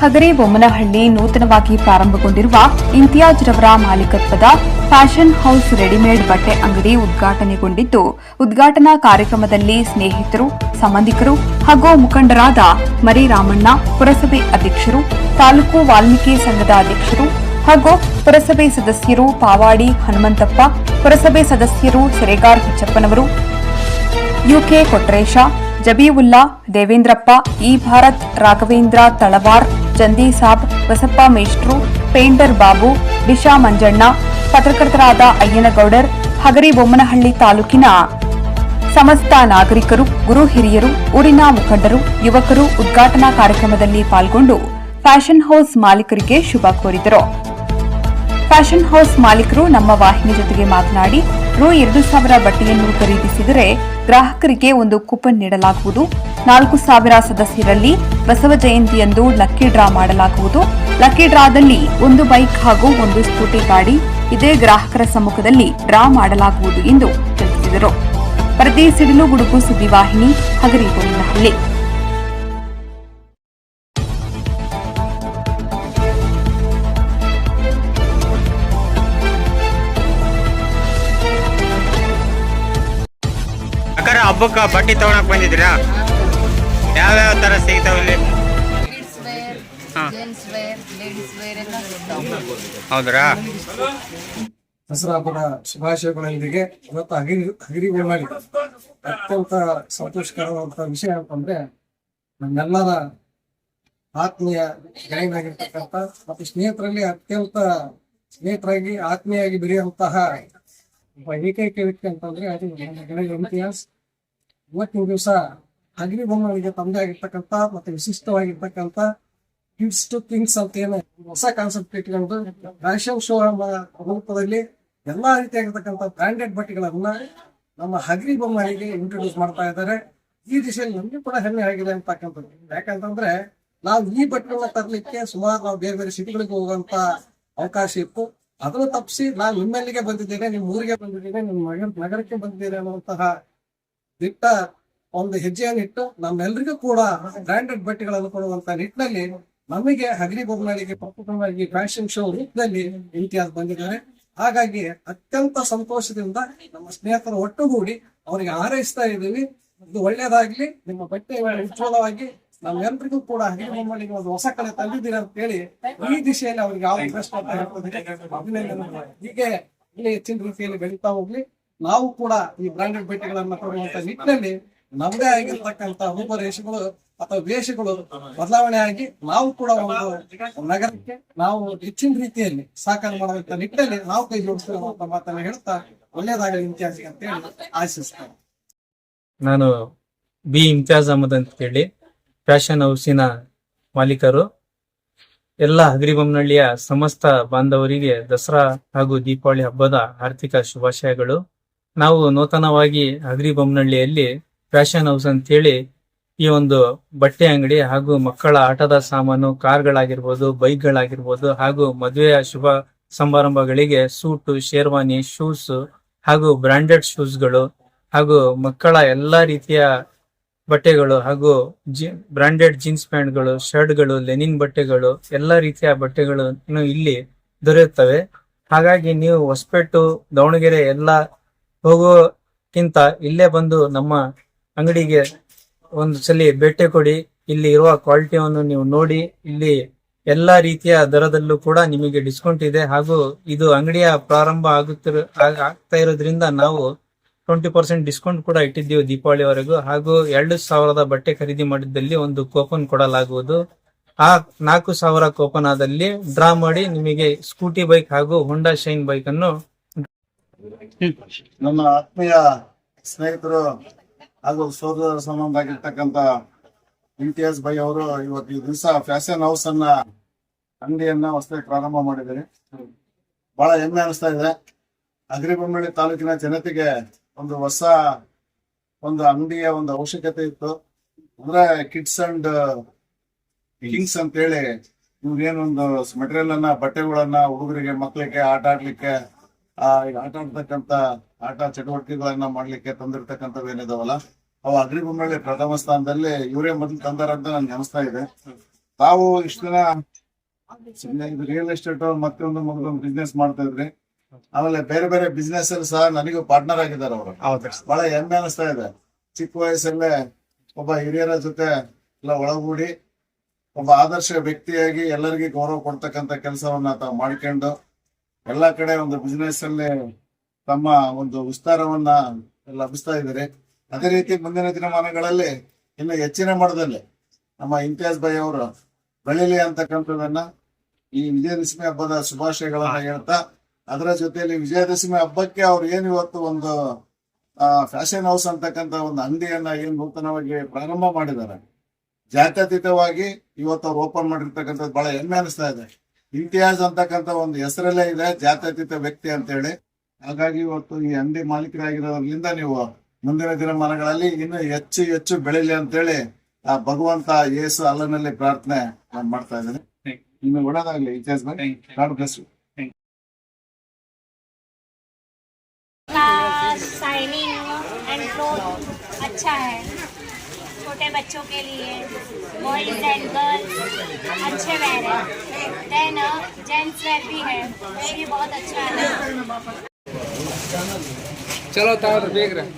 ಹಗರಿಬೊಮ್ಮನಹಳ್ಳಿ ನೂತನವಾಗಿ ಪ್ರಾರಂಭಗೊಂಡಿರುವ ಇಂತಿಯಾಜ್ ರವರ ಮಾಲೀಕತ್ವದ ಫ್ಯಾಷನ್ ಹೌಸ್ ರೆಡಿಮೇಡ್ ಬಟ್ಟೆ ಅಂಗಡಿ ಉದ್ಘಾಟನೆಗೊಂಡಿದ್ದು, ಉದ್ಘಾಟನಾ ಕಾರ್ಯಕ್ರಮದಲ್ಲಿ ಸ್ನೇಹಿತರು, ಸಂಬಂಧಿಕರು ಹಾಗೂ ಮುಖಂಡರಾದ ಮರಿರಾಮಣ್ಣ, ಪುರಸಭೆ ಅಧ್ಯಕ್ಷರು, ತಾಲೂಕು ವಾಲ್ಮೀಕಿ ಸಂಘದ ಅಧ್ಯಕ್ಷರು ಹಾಗೂ ಪುರಸಭೆ ಸದಸ್ಯರು ಪಾವಾಡಿ ಹನುಮಂತಪ್ಪ, ಪುರಸಭೆ ಸದಸ್ಯರು ಸೆರೆಗಾರ್ ಹುಚ್ಚಪ್ಪನವರು, ಯುಕೆ ಕೊಟ್ರೇಶ, ಜಬೀವುಲ್ಲಾ, ದೇವೇಂದ್ರಪ್ಪ, ಇ ಭಾರತ್, ರಾಘವೇಂದ್ರ ತಳವಾರ್, ಜಂದಿ ಸಾಬ್, ಬಸಪ್ಪ ಮೇಷ್ಟ್ರು, ಪೇಂಟರ್ ಬಾಬು, ದಿಶಾ ಮಂಜಣ್ಣ, ಪತ್ರಕರ್ತರಾದ ಅಯ್ಯನಗೌಡರ್, ಹಗರಿಬೊಮ್ಮನಹಳ್ಳಿ ತಾಲೂಕಿನ ಸಮಸ್ತ ನಾಗರಿಕರು, ಗುರು ಹಿರಿಯರು, ಊರಿನ ಮುಖಂಡರು, ಯುವಕರು ಉದ್ಘಾಟನಾ ಕಾರ್ಯಕ್ರಮದಲ್ಲಿ ಪಾಲ್ಗೊಂಡು ಫ್ಯಾಷನ್ ಹೌಸ್ ಮಾಲೀಕರಿಗೆ ಶುಭ ಕೋರಿದರು. ಫ್ಯಾಷನ್ ಹೌಸ್ ಮಾಲೀಕರು ನಮ್ಮ ವಾಹಿನಿ ಜೊತೆಗೆ ಮಾತನಾಡಿ, ರು 2,000 ಬಟ್ಟೆಯನ್ನು ಖರೀದಿಸಿದರೆ ಗ್ರಾಹಕರಿಗೆ ಒಂದು ಕೂಪನ್ ನೀಡಲಾಗುವುದು. 4,000 ಸದಸ್ಯರಲ್ಲಿ ಬಸವ ಜಯಂತಿಯಂದು ಲಕ್ಕಿ ಡ್ರಾ ಮಾಡಲಾಗುವುದು. ಲಕ್ಕಿ ಡ್ರಾದಲ್ಲಿ 1 ಬೈಕ್ ಹಾಗೂ 1 ಸ್ಕೂಟಿ ಗಾಡಿ ಇದೇ ಗ್ರಾಹಕರ ಸಮ್ಮುಖದಲ್ಲಿ ಡ್ರಾ ಮಾಡಲಾಗುವುದು ಎಂದು ತಿಳಿಸಿದರು. ವರದಿ ಸಿಡಿಲು ಗುಡುಗು ಸುದ್ದಿವಾಹಿನಿ, ಹಗರಿಬೊಮ್ಮನಹಳ್ಳಿ. ಹಬ್ಬಕ್ಕೆ ಬಟ್ಟೆ ತಗೊಳಕ್ ಬಂದಿದ್ದೀರಾ? ಯಾವ್ಯಾವ ತರ ಸಿಗ್ತಾವ ಇಲ್ಲಿ? ಹೌದ್ರಾ? ದಸರಾ ಹಬ್ಬದ ಶುಭಾಶಯಗಳೊಂದಿಗೆ ಇವತ್ತು ಹಗರಿಬೊಮ್ಮನಹಳ್ಳಿ ಅತ್ಯಂತ ಸಂತೋಷಕರವಾದಂತಹ ವಿಷಯ ಅಂತಂದ್ರೆ, ನಮ್ಮೆಲ್ಲರ ಆತ್ಮೀಯ ಗೆಳೆಯನಾಗಿರ್ತಕ್ಕಂಥ ಮತ್ತು ಸ್ನೇಹಿತರಲ್ಲಿ ಅತ್ಯಂತ ಸ್ನೇಹಿತರಾಗಿ ಆತ್ಮೀಯಾಗಿ ಬೆರೆಯುವಂತಹ ಏಕೈಕ ವ್ಯಕ್ತಿ ಅಂತಂದ್ರೆ ಅದು ನನ್ನ ಗೆಳೆಯ ಇಂತಿಯಾಜ್. ಇವತ್ತಿನ ದಿವಸ ಹಗರಿಬೊಮ್ಮನಹಳ್ಳಿಗೆ ತಮ್ಮದೇ ಆಗಿರ್ತಕ್ಕಂಥ ಮತ್ತೆ ವಿಶಿಷ್ಟವಾಗಿರ್ತಕ್ಕಂಥ ಕಿಡ್ಸ್ ಟು ಥಿಂಗ್ಸ್ ಅಂತ ಏನು ಹೊಸ ಕಾನ್ಸೆಪ್ಟ್ ಇಟ್ಕೊಂಡು ಫ್ಯಾಷನ್ ಶೋ ಎಂಬ ರೂಪದಲ್ಲಿ ಎಲ್ಲಾ ರೀತಿಯಾಗಿರ್ತಕ್ಕಂಥ ಬ್ರಾಂಡೆಡ್ ಬಟ್ಟೆಗಳನ್ನ ನಮ್ಮ ಹಗರಿಬೊಮ್ಮನಹಳ್ಳಿಗೆ ಇಂಟ್ರೊಡ್ಯೂಸ್ ಮಾಡ್ತಾ ಇದ್ದಾರೆ. ಈ ದಿಶೆಯಲ್ಲಿ ನಮ್ಗೆ ಕೂಡ ಹೆಮ್ಮೆ ಆಗಿದೆ ಅಂತಕ್ಕಂಥದ್ದು. ಯಾಕಂತಂದ್ರೆ ನಾವು ಈ ಬಟ್ಟೆಗಳನ್ನ ತರಲಿಕ್ಕೆ ಸುಮಾರು ನಾವು ಬೇರೆ ಬೇರೆ ಸಿಟಿಗಳಿಗೆ ಹೋಗುವಂತ ಅವಕಾಶ ಇತ್ತು. ಅದನ್ನು ತಪ್ಪಿಸಿ ನಾನು ನಿಮ್ಮಲ್ಲಿಗೆ ಬಂದಿದ್ದೇನೆ, ನಿಮ್ಮ ಊರಿಗೆ ಬಂದಿದ್ದೇನೆ, ನಿಮ್ಮ ನಗರಕ್ಕೆ ಬಂದಿದ್ದೇನೆ ಅನ್ನುವಂತಹ ದಿಟ್ಟ ಒಂದು ಹೆಜ್ಜೆಯನ್ನು ಇಟ್ಟು ನಮ್ಮೆಲ್ಲರಿಗೂ ಕೂಡ ಬ್ರಾಂಡೆಡ್ ಬಟ್ಟೆಗಳನ್ನು ಕೊಡುವಂತ ನಿಟ್ಟಿನಲ್ಲಿ ನಮಗೆ ಹಗರಿಬೊಮ್ಮನಹಳ್ಳಿಗೆ ಪ್ರಪ್ರಥಮವಾಗಿ ಫ್ಯಾಷನ್ ಶೋ ರೂಪದಲ್ಲಿ ಇಂತಿಯಾಜ್ ಬಂದಿದ್ದಾರೆ. ಹಾಗಾಗಿ ಅತ್ಯಂತ ಸಂತೋಷದಿಂದ ನಮ್ಮ ಸ್ನೇಹಿತರು ಒಟ್ಟುಗೂಡಿ ಅವರಿಗೆ ಹಾರೈಸ್ತಾ ಇದ್ದೀವಿ. ಇದು ಒಳ್ಳೇದಾಗ್ಲಿ, ನಿಮ್ಮ ಬಟ್ಟೆ ಉಜ್ವಲವಾಗಿ ನಮ್ಮೆಲ್ಲರಿಗೂ ಕೂಡ ಹಗರಿಬೊಮ್ಮನಹಳ್ಳಿಗೆ ಒಂದು ಹೊಸ ಕಲೆ ತಂದಿದ್ದೀರಾ ಅಂತ ಹೇಳಿ ಈ ದಿಶೆಯಲ್ಲಿ ಅವರಿಗೆ ಅಭಿನಂದನೆ. ಹೀಗೆ ಇಲ್ಲಿ ಹೆಚ್ಚಿನ ರೀತಿಯಲ್ಲಿ ಬೆಳೀತಾ ಹೋಗ್ಲಿ. ನಾವು ಕೂಡ ಈ ಬ್ರಾಂಡೆಡ್ ಬಟ್ಟೆಗಳನ್ನ ಕೊಡುವಂತ ನಿಟ್ಟಿನಲ್ಲಿ ನಮ್ಮದೇ ಆಗಿರ್ತಕ್ಕಂಥ ರೂಪರೇಷೆಗಳು ಅಥವಾ ವೇಷಗಳು ಬದಲಾವಣೆ ಆಗಿ ನಾವು ಕೂಡ ಒಂದು ನಗರಕ್ಕೆ ನಾವು ಹೆಚ್ಚಿನ ರೀತಿಯಲ್ಲಿ ಸಾಕಾರ ಮಾಡುವಂತ ನಿಟ್ಟಿನಲ್ಲಿ ನಾವು ಕೈ ಜೋಡಿಸ್ತೇವೆ ಅಂತ ಮಾತನ್ನ ಹೇಳ್ತಾ ಒಳ್ಳೇದಾಗಲಿ ಇಂತಿಯಾಜ್ ಅಂತ ಹೇಳಿ ಆಶಿಸ್ತೇನೆ. ನಾನು ಬಿ ಇಂತಿಯಾಜ್ ಅಹಮದ್ ಅಂತ ಹೇಳಿ ಫ್ಯಾಷನ್ ಹೌಸಿನ ಮಾಲೀಕರು. ಎಲ್ಲ ಹಗರಿಬೊಮ್ಮನಹಳ್ಳಿಯ ಸಮಸ್ತ ಬಾಂಧವರಿಗೆ ದಸರಾ ಹಾಗೂ ದೀಪಾವಳಿ ಹಬ್ಬದ ಆರ್ಥಿಕ ಶುಭಾಶಯಗಳು. ನಾವು ನೂತನವಾಗಿ ಹಗರಿಬೊಮ್ಮನಹಳ್ಳಿಯಲ್ಲಿ ಫ್ಯಾಷನ್ ಹೌಸ್ ಅಂತ ಹೇಳಿ ಈ ಒಂದು ಬಟ್ಟೆ ಅಂಗಡಿ ಹಾಗೂ ಮಕ್ಕಳ ಆಟದ ಸಾಮಾನು, ಕಾರ್ಗಳಾಗಿರ್ಬೋದು, ಬೈಕ್ಗಳಾಗಿರ್ಬೋದು ಹಾಗೂ ಮದುವೆಯ ಶುಭ ಸಮಾರಂಭಗಳಿಗೆ ಸೂಟು, ಶೇರ್ವಾನಿ, ಶೂಸ್ ಹಾಗೂ ಬ್ರಾಂಡೆಡ್ ಶೂಸ್ಗಳು ಹಾಗೂ ಮಕ್ಕಳ ಎಲ್ಲಾ ರೀತಿಯ ಬಟ್ಟೆಗಳು ಹಾಗೂ ಬ್ರಾಂಡೆಡ್ ಜೀನ್ಸ್ ಪ್ಯಾಂಟ್ಗಳು, ಶರ್ಟ್ಗಳು, ಲೆನಿನ್ ಬಟ್ಟೆಗಳು, ಎಲ್ಲಾ ರೀತಿಯ ಬಟ್ಟೆಗಳು ಇಲ್ಲಿ ದೊರೆಯುತ್ತವೆ. ಹಾಗಾಗಿ ನೀವು ಹೊಸಪೇಟು, ದಾವಣಗೆರೆ ಎಲ್ಲ ಹೋಗೋಕ್ಕಿಂತ ಇಲ್ಲೇ ಬಂದು ನಮ್ಮ ಅಂಗಡಿಗೆ ಒಂದು ಸಲ ಭೇಟಿ ಕೊಡಿ. ಇಲ್ಲಿ ಇರುವ ಕ್ವಾಲಿಟಿಯನ್ನು ನೀವು ನೋಡಿ. ಇಲ್ಲಿ ಎಲ್ಲಾ ರೀತಿಯ ದರದಲ್ಲೂ ಕೂಡ ನಿಮಗೆ ಡಿಸ್ಕೌಂಟ್ ಇದೆ. ಹಾಗೂ ಇದು ಅಂಗಡಿಯ ಪ್ರಾರಂಭ ಆಗ್ತಾ ಇರೋದ್ರಿಂದ ನಾವು 20% ಡಿಸ್ಕೌಂಟ್ ಕೂಡ ಇಟ್ಟಿದ್ದೀವಿ ದೀಪಾವಳಿವರೆಗೂ. ಹಾಗೂ 2,000 ಬಟ್ಟೆ ಖರೀದಿ ಮಾಡಿದ್ದಲ್ಲಿ ಒಂದು ಕೂಪನ್ ಕೊಡಲಾಗುವುದು. ಆ 4,000 ಕೂಪನ್ ಆದಲ್ಲಿ ಡ್ರಾ ಮಾಡಿ ನಿಮಗೆ ಸ್ಕೂಟಿ ಬೈಕ್ ಹಾಗೂ ಹೋಂಡಾ ಶೈನ್ ಬೈಕ್ ಅನ್ನು ನನ್ನ ಆತ್ಮೀಯ ಸ್ನೇಹಿತರು ಹಾಗೂ ಸೋದರ ಸಂಬಂಧ ಆಗಿರ್ತಕ್ಕಂಥ ಇಂತಿಯಾಜ್ ಭಾಯ್ ಅವರು ಇವತ್ತು ಈ ದಿವಸ ಫ್ಯಾಷನ್ ಹೌಸ್ ಅನ್ನ ಅಂಗಡಿಯನ್ನ ಹೊಸದಾಗಿ ಪ್ರಾರಂಭ ಮಾಡಿದ್ದಾರೆ. ಬಹಳ ಹೆಮ್ಮೆ ಅನಿಸ್ತಾ ಇದೆ. ಹಗರಿಬೊಮ್ಮನಹಳ್ಳಿ ತಾಲೂಕಿನ ಜನತೆಗೆ ಒಂದು ಹೊಸ ಒಂದು ಅಂಗಡಿಯ ಒಂದು ಅವಶ್ಯಕತೆ ಇತ್ತು. ಅಂದ್ರೆ ಕಿಡ್ಸ್ ಅಂಡ್ ಕಿಂಗ್ಸ್ ಅಂತ ಹೇಳಿ ಇವ್ರೇನೊಂದು ಮೆಟೀರಿಯಲ್ ಅನ್ನ, ಬಟ್ಟೆಗಳನ್ನ ಹುಡುಗರಿಗೆ, ಮಕ್ಕಳಿಗೆ ಆಟ ಆಡ್ಲಿಕ್ಕೆ, ಈಗ ಆಟ ಆಡ್ತಕ್ಕಂತ ಆಟ ಚಟುವಟಿಕೆಗಳನ್ನ ಮಾಡ್ಲಿಕ್ಕೆ ತಂದಿರ್ತಕ್ಕಂಥದ್ದು ಏನಿದಾವಲ್ಲ, ಅವು ಹಗರಿಬೊಮ್ಮನಹಳ್ಳಿ ಪ್ರಥಮ ಸ್ಥಾನದಲ್ಲಿ ಇವರೇ ಮೊದಲು ತಂದಾರಂತ ನನ್ಗೆ ಅನಿಸ್ತಾ ಇದೆ. ತಾವು ಇಷ್ಟು ದಿನ ರಿಯಲ್ ಎಸ್ಟೇಟ್ ಮತ್ತೊಂದು ಮತ್ತೊಂದು ಬಿಸ್ನೆಸ್ ಮಾಡ್ತಾ ಇದ್ರಿ, ಆಮೇಲೆ ಬೇರೆ ಬೇರೆ ಬಿಸ್ನೆಸ್ ಅಲ್ಲಿ ಸಹ ನನಗೂ ಪಾರ್ಟ್ನರ್ ಆಗಿದ್ದಾರೆ ಅವರು. ಬಹಳ ಹೆಮ್ಮೆ ಅನಿಸ್ತಾ ಇದೆ. ಚಿಕ್ಕ ವಯಸ್ಸಲ್ಲೇ ಒಬ್ಬ ಹಿರಿಯರ ಜೊತೆ ಎಲ್ಲ ಒಳಗೂಡಿ ಒಬ್ಬ ಆದರ್ಶ ವ್ಯಕ್ತಿಯಾಗಿ ಎಲ್ಲರಿಗೂ ಗೌರವ ಕೊಡ್ತಕ್ಕಂತ ಕೆಲಸವನ್ನ ತಾವು ಮಾಡ್ಕೊಂಡು ಎಲ್ಲಾ ಕಡೆ ಒಂದು ಬಿಸ್ನೆಸ್ ಅಲ್ಲಿ ತಮ್ಮ ಒಂದು ವಿಸ್ತಾರವನ್ನ ಲಭಿಸ್ತಾ ಇದ್ದಾರೆ. ಅದೇ ರೀತಿ ಮುಂದಿನ ದಿನಮಾನಗಳಲ್ಲಿ ಇನ್ನು ಹೆಚ್ಚಿನ ಮಟ್ಟದಲ್ಲಿ ನಮ್ಮ ಇಮ್ತಿಯಾಜ್ ಭಾಯ್ ಅವರು ಬೆಳಿಲಿ ಅಂತಕ್ಕಂಥದನ್ನ ಈ ವಿಜಯದಶಮಿ ಹಬ್ಬದ ಶುಭಾಶಯಗಳನ್ನ ಹೇಳ್ತಾ, ಅದರ ಜೊತೆಯಲ್ಲಿ ವಿಜಯದಶಮಿ ಹಬ್ಬಕ್ಕೆ ಅವ್ರು ಏನ್ ಇವತ್ತು ಒಂದು ಫ್ಯಾಷನ್ ಹೌಸ್ ಅಂತಕ್ಕಂಥ ಒಂದು ಅಂಗಡಿಯನ್ನ ಏನ್ ನೂತನವಾಗಿ ಪ್ರಾರಂಭ ಮಾಡಿದ್ದಾರೆ, ಜಾತ್ಯತೀತವಾಗಿ ಇವತ್ತು ಅವ್ರು ಓಪನ್ ಮಾಡಿರ್ತಕ್ಕಂಥದ್ದು ಬಹಳ ಹೆಮ್ಮೆ ಅನಿಸ್ತಾ ಇದೆ. ಇಮ್ತಿಯಾಜ್ ಅಂತಕ್ಕಂಥ ಒಂದು ಹೆಸರಲ್ಲೇ ಇದೆ ಜಾತ್ಯತೀತ ವ್ಯಕ್ತಿ ಅಂತ ಹೇಳಿ. ಹಾಗಾಗಿ ಇವತ್ತು ಈ ಅಂಗಡಿ ಮಾಲೀಕರಾಗಿರೋದ್ರಿಂದ ನೀವು ಮುಂದಿನ ದಿನಮಾನಗಳಲ್ಲಿ ಇನ್ನು ಹೆಚ್ಚು ಹೆಚ್ಚು ಬೆಳಿಲಿ ಅಂತೇಳಿ ಆ ಭಗವಂತ ಯೇಸು ಅಲ್ಲನಲ್ಲಿ ಪ್ರಾರ್ಥನೆ ನಾನು ಮಾಡ್ತಾ ಇದ್ದೇನೆ. ಇನ್ನು ಒಳ್ಳೆದಾಗ್ಲಿ Imtiaz bhai. God bless you. Shining and cloth अच्छा है, छोटे बच्चों के लिए, बॉयज एंड गर्ल्स अच्छे वेयर है। देन जेंट्स वेयर भी है, वो भी बहुत अच्छा है। चलो तार देख रहे